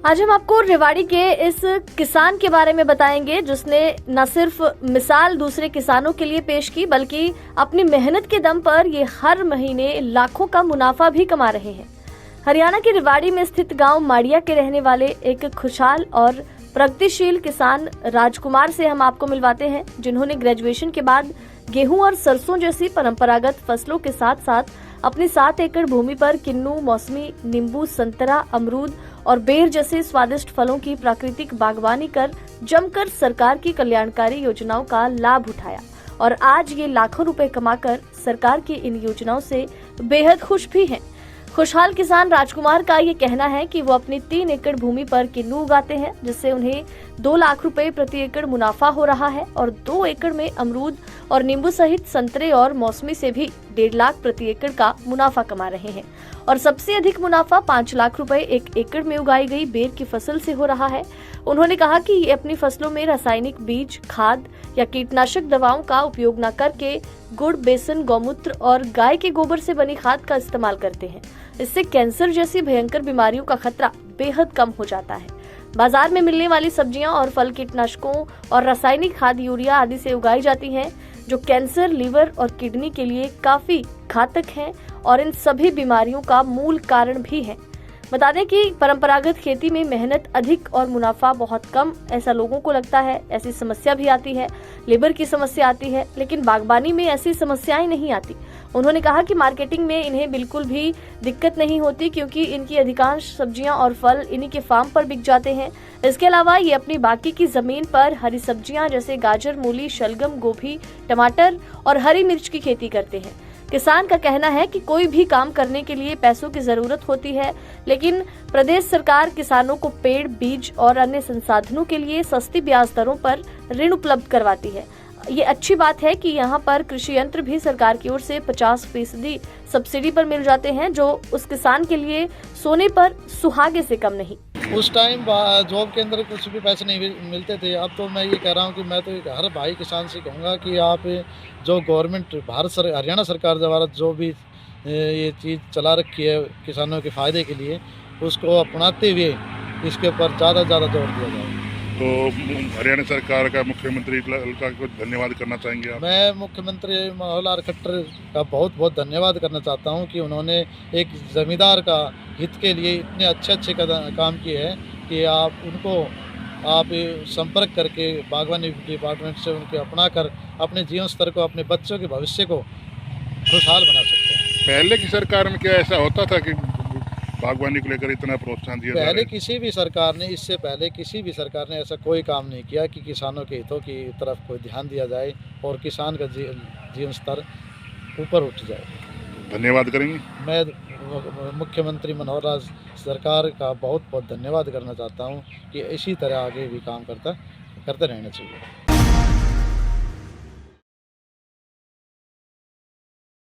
आज हम आपको रेवाड़ी के इस किसान के बारे में बताएंगे जिसने न सिर्फ मिसाल दूसरे किसानों के लिए पेश की बल्कि अपनी मेहनत के दम पर ये हर महीने लाखों का मुनाफा भी कमा रहे हैं। हरियाणा के रेवाड़ी में स्थित गांव माड़िया के रहने वाले एक खुशहाल और प्रगतिशील किसान राजकुमार से हम आपको मिलवाते हैं, जिन्होंने ग्रेजुएशन के बाद गेहूं और सरसों जैसी परंपरागत फसलों के साथ साथ अपनी 7 एकड़ भूमि पर किन्नू, मौसमी, नींबू, संतरा, अमरूद और बेर जैसे स्वादिष्ट फलों की प्राकृतिक बागवानी कर जमकर सरकार की कल्याणकारी योजनाओं का लाभ उठाया और आज ये लाखों रुपए कमाकर सरकार की इन योजनाओं से बेहद खुश भी हैं। खुशहाल किसान राजकुमार का ये कहना है कि वो अपनी 3 एकड़ भूमि पर किन्नू उगाते हैं, जिससे उन्हें 2 लाख रुपए प्रति एकड़ मुनाफा हो रहा है और 2 एकड़ में अमरूद और नींबू सहित संतरे और मौसमी से भी 1.5 लाख प्रति एकड़ का मुनाफा कमा रहे हैं और सबसे अधिक मुनाफा 5 लाख रुपए 1 एकड़ में उगाई गई बेर की फसल से हो रहा है। उन्होंने कहा कि ये अपनी फसलों में रासायनिक बीज, खाद या कीटनाशक दवाओं का उपयोग न करके गुड़, बेसन, गौमूत्र और गाय के गोबर से बनी खाद का इस्तेमाल करते हैं। इससे कैंसर जैसी भयंकर बीमारियों का खतरा बेहद कम हो जाता है। बाजार में मिलने वाली सब्जियां और फल कीटनाशकों और रासायनिक खाद, यूरिया आदि से उगाई जाती हैं, जो कैंसर, लीवर और किडनी के लिए काफी घातक हैं और इन सभी बीमारियों का मूल कारण भी है। बता दें कि परंपरागत खेती में मेहनत अधिक और मुनाफा बहुत कम, ऐसा लोगों को लगता है। ऐसी समस्या भी आती है, लेबर की समस्या आती है, लेकिन बागबानी में ऐसी समस्याएं नहीं आती। उन्होंने कहा कि मार्केटिंग में इन्हें बिल्कुल भी दिक्कत नहीं होती क्योंकि इनकी अधिकांश सब्जियां और फल इन्हीं के फार्म पर बिक जाते हैं। इसके अलावा ये अपनी बाकी की जमीन पर हरी सब्जियां जैसे गाजर, मूली, शलगम, गोभी, टमाटर और हरी मिर्च की खेती करते हैं। किसान का कहना है कि कोई भी काम करने के लिए पैसों की जरूरत होती है, लेकिन प्रदेश सरकार किसानों को पेड़, बीज और अन्य संसाधनों के लिए सस्ती ब्याज दरों पर ऋण उपलब्ध करवाती है। ये अच्छी बात है कि यहाँ पर कृषि यंत्र भी सरकार की ओर से 50% सब्सिडी पर मिल जाते हैं, जो उस किसान के लिए सोने पर सुहागे से कम नहीं। उस टाइम जॉब के अंदर कुछ भी पैसे नहीं मिलते थे। अब तो मैं ये कह रहा हूँ कि मैं तो हर भाई किसान से कहूँगा कि आप जो गवर्नमेंट हरियाणा सरकार द्वारा जो भी ये चीज़ चला रखी है किसानों के फ़ायदे के लिए, उसको अपनाते हुए इसके ऊपर ज़्यादा जोर दिया जाए। तो हरियाणा सरकार का मुख्यमंत्री का कुछ धन्यवाद करना चाहेंगे आप? मैं मुख्यमंत्री मनोहर लाल खट्टर का बहुत धन्यवाद करना चाहता हूं कि उन्होंने एक ज़मींदार का हित के लिए इतने अच्छे काम किए हैं कि आप संपर्क करके बागवानी डिपार्टमेंट से उनके अपना कर अपने जीवन स्तर को, अपने बच्चों के भविष्य को खुशहाल बना सकते हैं। पहले की सरकार में क्या ऐसा होता था कि बागवानी को लेकर इतना प्रोत्साहन दिया? पहले किसी भी सरकार ने, इससे पहले किसी भी सरकार ने ऐसा कोई काम नहीं किया कि किसानों के हितों की तरफ कोई ध्यान दिया जाए और किसान का जीवन स्तर ऊपर उठ जाए। धन्यवाद करेंगे। मैं मुख्यमंत्री मनोहर लाल सरकार का बहुत धन्यवाद करना चाहता हूं कि इसी तरह आगे भी काम करते रहना चाहिए।